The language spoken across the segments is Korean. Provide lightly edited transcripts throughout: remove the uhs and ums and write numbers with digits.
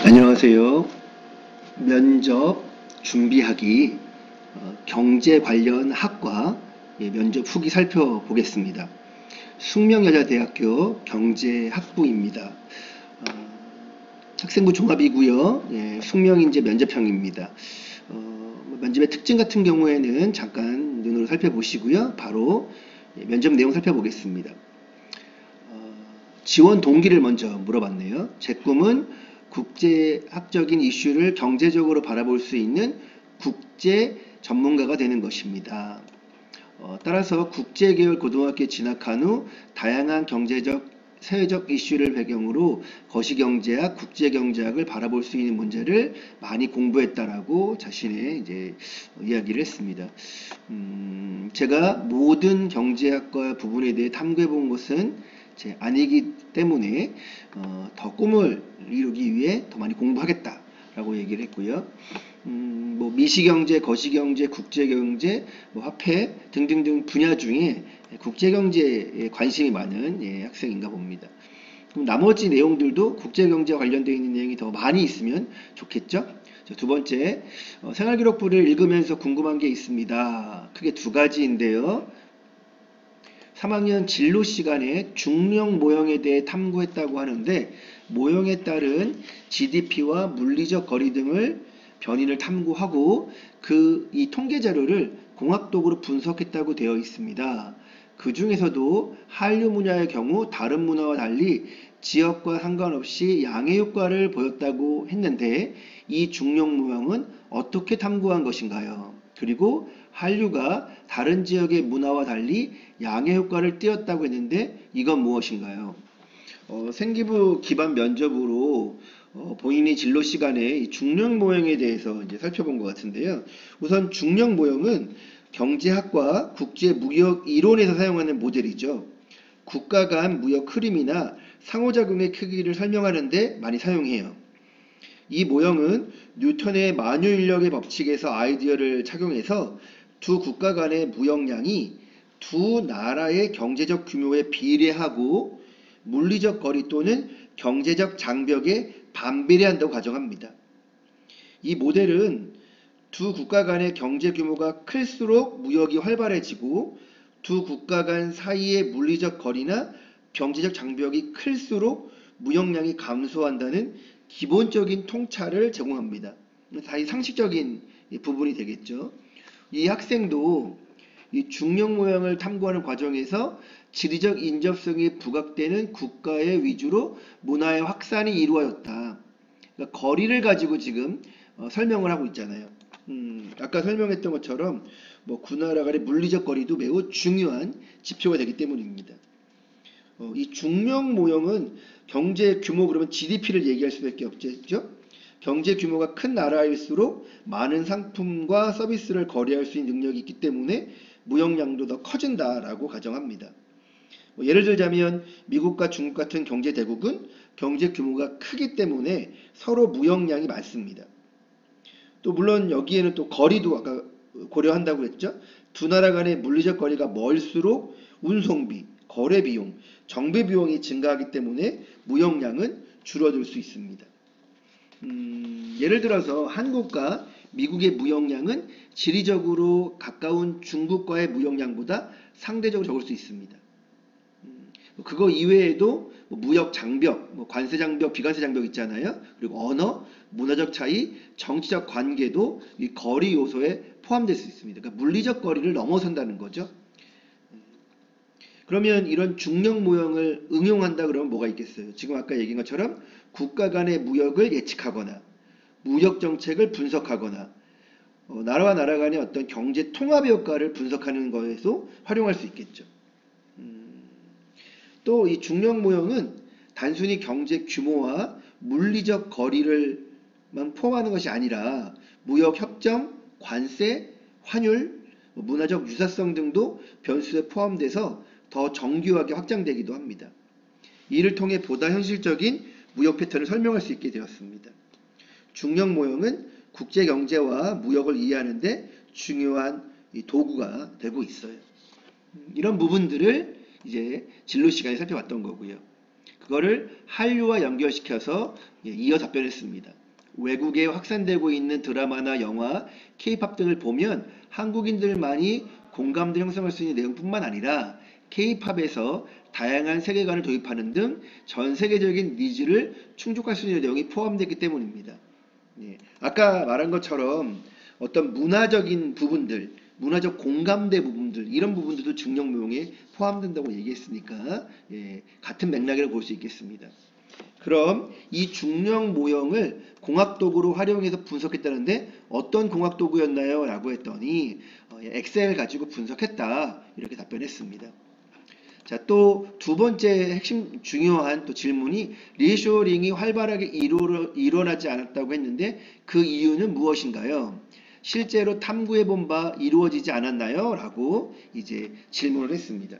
안녕하세요. 면접 준비하기 경제 관련 학과 면접 후기 살펴보겠습니다. 숙명여자대학교 경제학부입니다. 학생부 종합이고요. 숙명인재 면접형입니다. 면접의 특징 같은 경우에는 잠깐 눈으로 살펴보시고요. 바로 면접 내용 살펴보겠습니다. 지원 동기를 먼저 물어봤네요. 제 꿈은 국제학적인 이슈를 경제적으로 바라볼 수 있는 국제 전문가가 되는 것입니다. 따라서 국제계열 고등학교에 진학한 후 다양한 경제적, 사회적 이슈를 배경으로 거시경제학, 국제경제학을 바라볼 수 있는 문제를 많이 공부했다라고 자신의 이야기를 했습니다. 제가 모든 경제학과 부분에 대해 탐구해 본 것은 아니기 때문에 더 꿈을 이루기 위해 더 많이 공부하겠다라고 얘기를 했고요. 미시경제, 거시경제, 국제경제, 화폐 등등등 분야 중에 국제경제에 관심이 많은 학생인가 봅니다. 그럼 나머지 내용들도 국제경제와 관련되어 있는 내용이 더 많이 있으면 좋겠죠? 두 번째, 생활기록부를 읽으면서 궁금한 게 있습니다. 크게 두 가지인데요. 3학년 진로 시간에 중력 모형에 대해 탐구했다고 하는데, 모형에 따른 GDP와 물리적 거리 등을 변인을 탐구하고 이 통계 자료를 공학도구로 분석했다고 되어 있습니다. 그 중에서도 한류 분야의 경우 다른 문화와 달리 지역과 상관없이 양의 효과를 보였다고 했는데, 이 중력 모형은 어떻게 탐구한 것인가요? 그리고 한류가 다른 지역의 문화와 달리 양의 효과를 띄었다고 했는데 이건 무엇인가요? 생기부 기반 면접으로 본인이 진로 시간에 이 중력 모형에 대해서 살펴본 것 같은데요. 우선 중력 모형은 경제학과 국제무역 이론에서 사용하는 모델이죠. 국가 간 무역 흐름이나 상호작용의 크기를 설명하는 데 많이 사용해요. 이 모형은 뉴턴의 만유인력의 법칙에서 아이디어를 착용해서 두 국가 간의 무역량이 두 나라의 경제적 규모에 비례하고 물리적 거리 또는 경제적 장벽에 반비례한다고 가정합니다. 이 모델은 두 국가 간의 경제 규모가 클수록 무역이 활발해지고 두 국가 간 사이의 물리적 거리나 경제적 장벽이 클수록 무역량이 감소한다는 기본적인 통찰을 제공합니다. 다시 상식적인 부분이 되겠죠. 이 학생도 이 중력 모형을 탐구하는 과정에서 지리적 인접성이 부각되는 국가의 위주로 문화의 확산이 이루어졌다. 그러니까 거리를 가지고 지금 설명을 하고 있잖아요. 아까 설명했던 것처럼 군나라 간의 물리적 거리도 매우 중요한 지표가 되기 때문입니다. 이 중력 모형은 경제 규모, 그러면 GDP를 얘기할 수밖에 없겠죠. 경제 규모가 큰 나라일수록 많은 상품과 서비스를 거래할 수 있는 능력이 있기 때문에 무역량도 더 커진다라고 가정합니다. 예를 들자면 미국과 중국 같은 경제 대국은 경제 규모가 크기 때문에 서로 무역량이 많습니다. 또 물론 여기에는 또 거리도 아까 고려한다고 했죠. 두 나라 간의 물리적 거리가 멀수록 운송비, 거래 비용, 정비 비용이 증가하기 때문에 무역량은 줄어들 수 있습니다. 예를 들어서 한국과 미국의 무역량은 지리적으로 가까운 중국과의 무역량보다 상대적으로 적을 수 있습니다. 그거 이외에도 무역 장벽, 관세 장벽, 비관세 장벽 있잖아요. 그리고 언어, 문화적 차이, 정치적 관계도 이 거리 요소에 포함될 수 있습니다. 그러니까 물리적 거리를 넘어선다는 거죠. 그러면 이런 중력 모형을 응용한다 그러면 뭐가 있겠어요? 지금 아까 얘기한 것처럼 국가 간의 무역을 예측하거나 무역 정책을 분석하거나 나라와 나라 간의 어떤 경제 통합의 효과를 분석하는 거에서 활용할 수 있겠죠. 또 이 중력 모형은 단순히 경제 규모와 물리적 거리를만 포함하는 것이 아니라 무역 협정, 관세, 환율, 문화적 유사성 등도 변수에 포함돼서 더 정교하게 확장되기도 합니다. 이를 통해 보다 현실적인 무역 패턴을 설명할 수 있게 되었습니다. 중력 모형은 국제 경제와 무역을 이해하는 데 중요한 도구가 되고 있어요. 이런 부분들을 이제 진로 시간에 살펴봤던 거고요. 그거를 한류와 연결시켜서 이어 답변했습니다. 외국에 확산되고 있는 드라마나 영화, 케이팝 등을 보면 한국인들만이 공감대 형성할 수 있는 내용뿐만 아니라 케이팝에서 다양한 세계관을 도입하는 등 전 세계적인 니즈를 충족할 수 있는 내용이 포함되기 때문입니다. 예, 아까 말한 것처럼 어떤 문화적인 부분들, 문화적 공감대 부분들, 이런 부분들도 증명모형에 포함된다고 얘기했으니까 같은 맥락이라고 볼 수 있겠습니다. 그럼 이 중력 모형을 공학도구로 활용해서 분석했다는데 어떤 공학도구였나요? 라고 했더니 엑셀 가지고 분석했다, 이렇게 답변했습니다. 자, 또 두 번째 핵심 중요한 또 질문이 리쇼링이 활발하게 일어나지 않았다고 했는데 그 이유는 무엇인가요? 실제로 탐구해본 바 이루어지지 않았나요? 라고 이제 질문을 했습니다.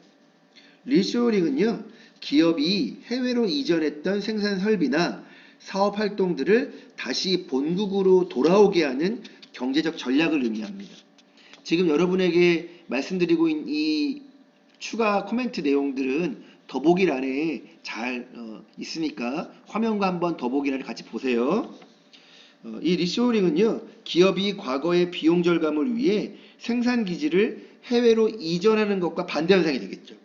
리쇼링은요, 기업이 해외로 이전했던 생산 설비나 사업 활동들을 다시 본국으로 돌아오게 하는 경제적 전략을 의미합니다. 지금 여러분에게 말씀드리고 있는 이 추가 코멘트 내용들은 더보기란에 잘 있으니까 화면과 한번 더보기란을 같이 보세요. 이 리쇼링은요, 기업이 과거의 비용 절감을 위해 생산 기지를 해외로 이전하는 것과 반대 현상이 되겠죠.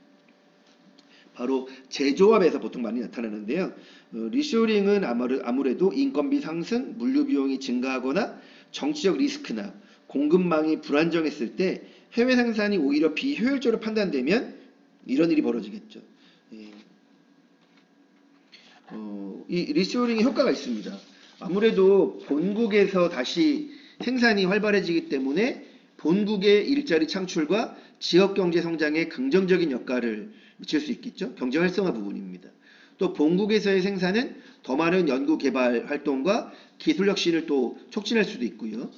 바로 제조업에서 보통 많이 나타나는데요. 리쇼링은 아무래도 인건비 상승, 물류 비용이 증가하거나 정치적 리스크나 공급망이 불안정했을 때 해외 생산이 오히려 비효율적으로 판단되면 이런 일이 벌어지겠죠. 이 리쇼링의 효과가 있습니다. 아무래도 본국에서 다시 생산이 활발해지기 때문에 본국의 일자리 창출과 지역경제 성장에 긍정적인 역할을 미칠 수 있겠죠. 경제 활성화 부분입니다. 또 본국에서의 생산은 더 많은 연구 개발 활동과 기술 혁신을 또 촉진할 수도 있고요.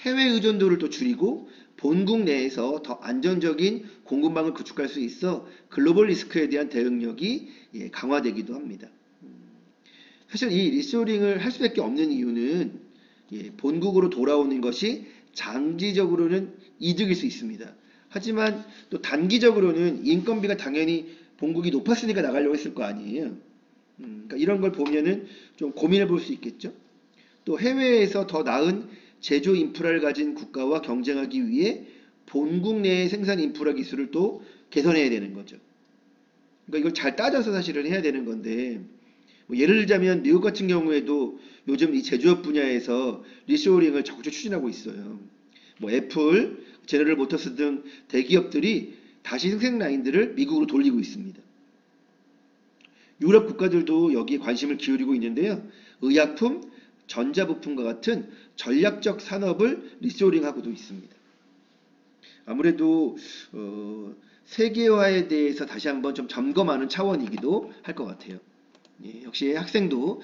해외 의존도를 또 줄이고 본국 내에서 더 안정적인 공급망을 구축할 수 있어 글로벌 리스크에 대한 대응력이 강화되기도 합니다. 사실 이 리쇼링을 할 수밖에 없는 이유는 본국으로 돌아오는 것이 장기적으로는 이득일 수 있습니다. 하지만 또 단기적으로는 인건비가 당연히 본국이 높았으니까 나가려고 했을 거 아니에요. 그러니까 이런 걸 보면은 좀 고민해 볼 수 있겠죠. 또 해외에서 더 나은 제조 인프라를 가진 국가와 경쟁하기 위해 본국 내의 생산 인프라 기술을 또 개선해야 되는 거죠. 그러니까 이걸 잘 따져서 사실은 해야 되는 건데, 뭐 예를 들자면 미국 같은 경우에도 요즘 이 제조업 분야에서 리쇼링을 적극 추진하고 있어요. 뭐 애플, 제너럴 모터스 등 대기업들이 다시 생산 라인들을 미국으로 돌리고 있습니다. 유럽 국가들도 여기에 관심을 기울이고 있는데요. 의약품, 전자부품과 같은 전략적 산업을 리쇼링하고도 있습니다. 아무래도 세계화에 대해서 다시 한번 좀 점검하는 차원이기도 할 것 같아요. 역시 학생도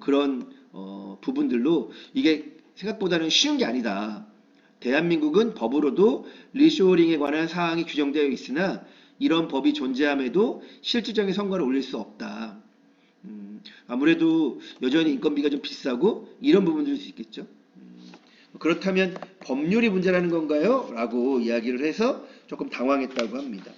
그런 부분들로 이게 생각보다는 쉬운 게 아니다. 대한민국은 법으로도 리쇼링에 관한 사항이 규정되어 있으나 이런 법이 존재함에도 실질적인 성과를 올릴 수 없다. 아무래도 여전히 인건비가 좀 비싸고 이런 부분들일 수 있겠죠. 그렇다면 법률이 문제라는 건가요? 라고 이야기를 해서 조금 당황했다고 합니다.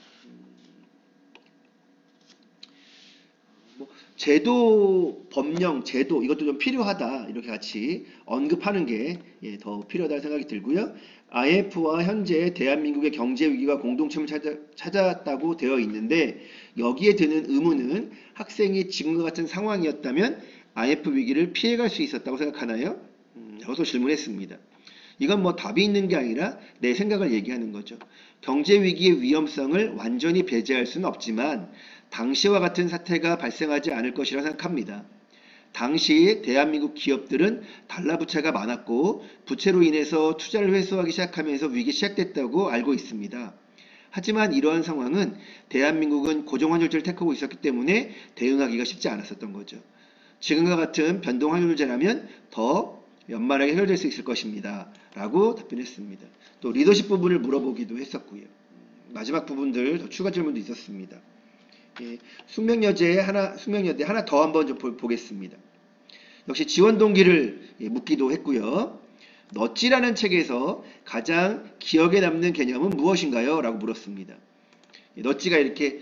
제도, 법령, 제도 이것도 좀 필요하다, 이렇게 같이 언급하는 게 더 필요하다는 생각이 들고요. IMF와 현재 대한민국의 경제 위기가 공동점을 찾았다고 되어 있는데 여기에 드는 의문은 학생이 지금과 같은 상황이었다면 IMF 위기를 피해갈 수 있었다고 생각하나요? 라고 질문했습니다. 이건 뭐 답이 있는 게 아니라 내 생각을 얘기하는 거죠. 경제 위기의 위험성을 완전히 배제할 수는 없지만 당시와 같은 사태가 발생하지 않을 것이라 생각합니다. 당시 대한민국 기업들은 달러부채가 많았고 부채로 인해서 투자를 회수하기 시작하면서 위기 시작됐다고 알고 있습니다. 하지만 이러한 상황은 대한민국은 고정환율제를 택하고 있었기 때문에 대응하기가 쉽지 않았었던 거죠. 지금과 같은 변동환율제라면 더 원만하게 해결될 수 있을 것입니다. 라고 답변했습니다. 또 리더십 부분을 물어보기도 했었고요. 마지막 부분들 더 추가 질문도 있었습니다. 숙명여대 하나 더 한번 좀 보겠습니다. 역시 지원 동기를 묻기도 했고요. 넛지라는 책에서 가장 기억에 남는 개념은 무엇인가요? 라고 물었습니다. 넛지가 이렇게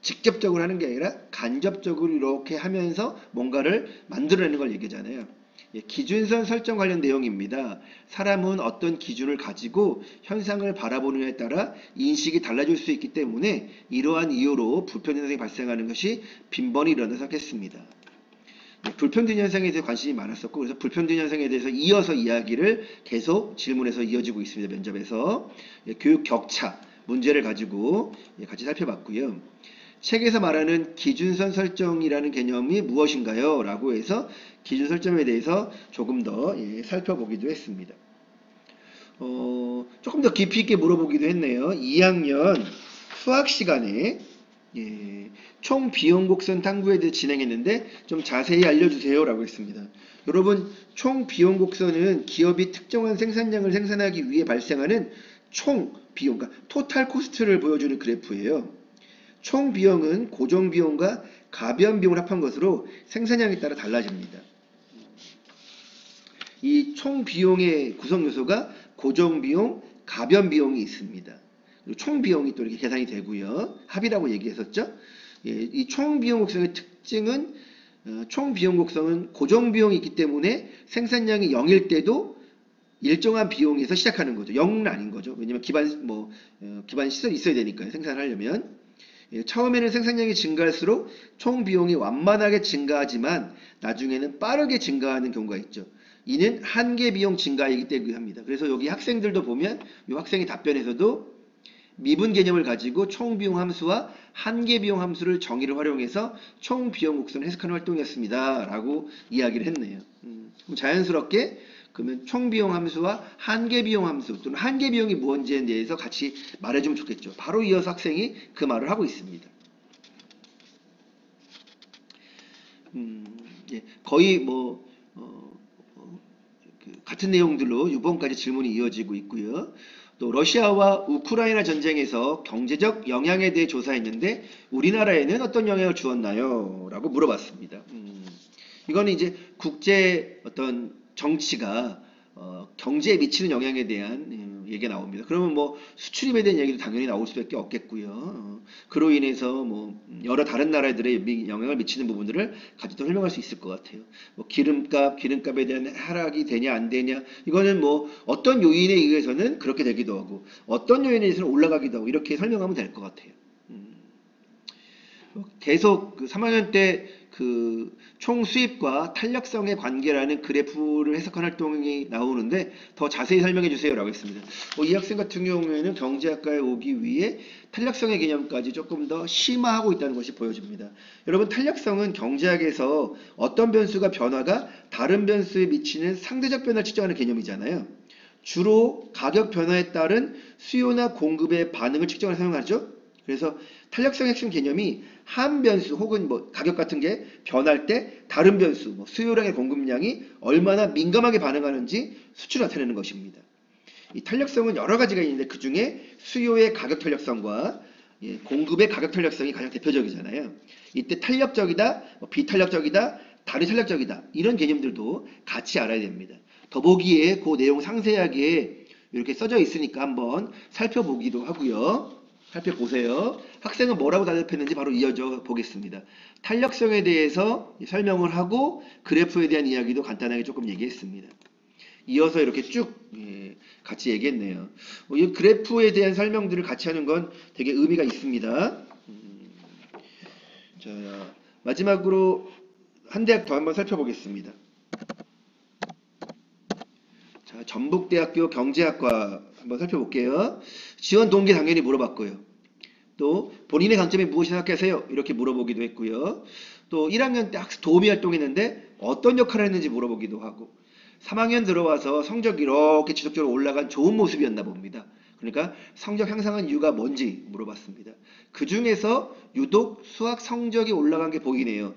직접적으로 하는 게 아니라 간접적으로 이렇게 하면서 뭔가를 만들어내는 걸 얘기하잖아요. 예, 기준선 설정 관련 내용입니다. 사람은 어떤 기준을 가지고 현상을 바라보느냐에 따라 인식이 달라질 수 있기 때문에 이러한 이유로 불평등 현상이 발생하는 것이 빈번히 일어나서 하겠습니다. 네, 불평등 현상에 대해 관심이 많았었고 그래서 불평등 현상에 대해서 이어서 이야기를 계속 질문에서 이어지고 있습니다. 면접에서 예, 교육 격차 문제를 가지고 예, 같이 살펴봤고요. 책에서 말하는 기준선 설정이라는 개념이 무엇인가요? 라고 해서 기준 설정에 대해서 조금 더 예, 살펴보기도 했습니다. 조금 더 깊이 있게 물어보기도 했네요. 2학년 수학 시간에 예, 총 비용 곡선 탐구에 대해 진행했는데 좀 자세히 알려주세요 라고 했습니다. 여러분 총 비용 곡선은 기업이 특정한 생산량을 생산하기 위해 발생하는 총 비용, 그러니까 토탈 코스트를 보여주는 그래프예요. 총 비용은 고정 비용과 가변 비용을 합한 것으로 생산량에 따라 달라집니다. 이 총 비용의 구성 요소가 고정 비용, 가변 비용이 있습니다. 총 비용이 또 이렇게 계산이 되고요. 합이라고 얘기했었죠. 예, 이 총 비용 곡선의 특징은 총 비용 곡선은 고정 비용이 있기 때문에 생산량이 0일 때도 일정한 비용에서 시작하는 거죠. 0은 아닌 거죠. 왜냐면 기반 시설이 있어야 되니까요. 생산을 하려면. 예, 처음에는 생산량이 증가할수록 총 비용이 완만하게 증가하지만 나중에는 빠르게 증가하는 경우가 있죠. 이는 한계 비용 증가이기 때문에 합니다. 그래서 여기 학생들도 보면 이 학생의 답변에서도 미분 개념을 가지고 총 비용 함수와 한계 비용 함수를 정의를 활용해서 총 비용 곡선을 해석하는 활동이었습니다. 라고 이야기를 했네요. 그럼 자연스럽게 그러면 총 비용 함수와 한계 비용 함수 또는 한계 비용이 무엇인지에 대해서 같이 말해주면 좋겠죠. 바로 이어서 학생이 그 말을 하고 있습니다. 예, 거의 같은 내용들로 6번까지 질문이 이어지고 있고요. 또 러시아와 우크라이나 전쟁에서 경제적 영향에 대해 조사했는데 우리나라에는 어떤 영향을 주었나요? 라고 물어봤습니다. 이거는 이제 국제 어떤 정치가 경제에 미치는 영향에 대한 얘기가 나옵니다. 그러면 수출입에 대한 얘기도 당연히 나올 수밖에 없겠고요. 그로 인해서 여러 다른 나라들의 영향을 미치는 부분들을 같이 또 설명할 수 있을 것 같아요. 기름값에 대한 하락이 되냐 안 되냐 이거는 어떤 요인에 의해서는 그렇게 되기도 하고 어떤 요인에 의해서는 올라가기도 하고 이렇게 설명하면 될 것 같아요. 계속 3학년 때 총 수입과 탄력성의 관계라는 그래프를 해석한 활동이 나오는데 더 자세히 설명해 주세요 라고 했습니다. 이 학생 같은 경우에는 경제학과에 오기 위해 탄력성의 개념까지 조금 더 심화하고 있다는 것이 보여집니다. 여러분 탄력성은 경제학에서 어떤 변수가 변화가 다른 변수에 미치는 상대적 변화를 측정하는 개념이잖아요. 주로 가격 변화에 따른 수요나 공급의 반응을 측정하는 사용하죠. 그래서 탄력성의 핵심 개념이 한 변수 혹은 가격 같은 게 변할 때 다른 변수, 수요량의 공급량이 얼마나 민감하게 반응하는지 수치로 나타내는 것입니다. 이 탄력성은 여러 가지가 있는데 그 중에 수요의 가격 탄력성과 공급의 가격 탄력성이 가장 대표적이잖아요. 이때 탄력적이다, 비탄력적이다, 다른 탄력적이다 이런 개념들도 같이 알아야 됩니다. 더보기에 그 내용 상세하게 이렇게 써져 있으니까 한번 살펴보기도 하고요. 살펴보세요. 학생은 뭐라고 대답했는지 바로 이어져 보겠습니다. 탄력성에 대해서 설명을 하고 그래프에 대한 이야기도 간단하게 조금 얘기했습니다. 이어서 이렇게 쭉 같이 얘기했네요. 이 그래프에 대한 설명들을 같이 하는 건 되게 의미가 있습니다. 자, 마지막으로 한 대학 더 한번 살펴보겠습니다. 자, 전북대학교 경제학과 한번 살펴볼게요. 지원 동기 당연히 물어봤고요. 또 본인의 강점이 무엇이 생각하세요? 이렇게 물어보기도 했고요. 또 1학년 때 학습 도우미 활동했는데 어떤 역할을 했는지 물어보기도 하고 3학년 들어와서 성적이 이렇게 지속적으로 올라간 좋은 모습이었나 봅니다. 그러니까 성적 향상한 이유가 뭔지 물어봤습니다. 그 중에서 유독 수학 성적이 올라간 게 보이네요.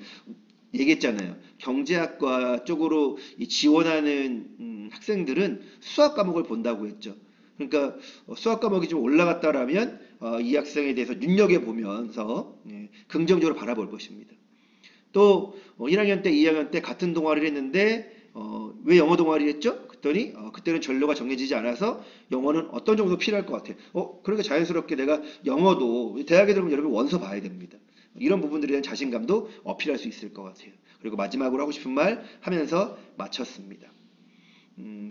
얘기했잖아요. 경제학과 쪽으로 지원하는 학생들은 수학 과목을 본다고 했죠. 그러니까 수학 과목이 좀 올라갔다라면 이 학생에 대해서 눈여겨보면서 긍정적으로 바라볼 것입니다. 또 1학년 때, 2학년 때 같은 동아리를 했는데 왜 영어 동아리 했죠? 그랬더니 그때는 전료가 정해지지 않아서 영어는 어떤 정도 필요할 것 같아요. 그러니까 자연스럽게 내가 영어도 대학에 들어오면 여러분 원서 봐야 됩니다. 이런 부분들에 대한 자신감도 어필할 수 있을 것 같아요. 그리고 마지막으로 하고 싶은 말 하면서 마쳤습니다.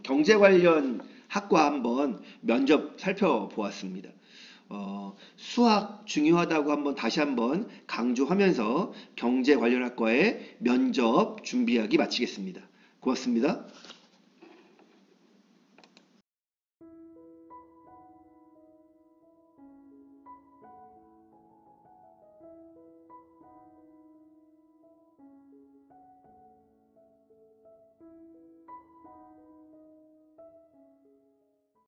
경제 관련 학과 한번 면접 살펴보았습니다. 수학 중요하다고 다시 한번 강조하면서 경제 관련 학과의 면접 준비하기 마치겠습니다. 고맙습니다.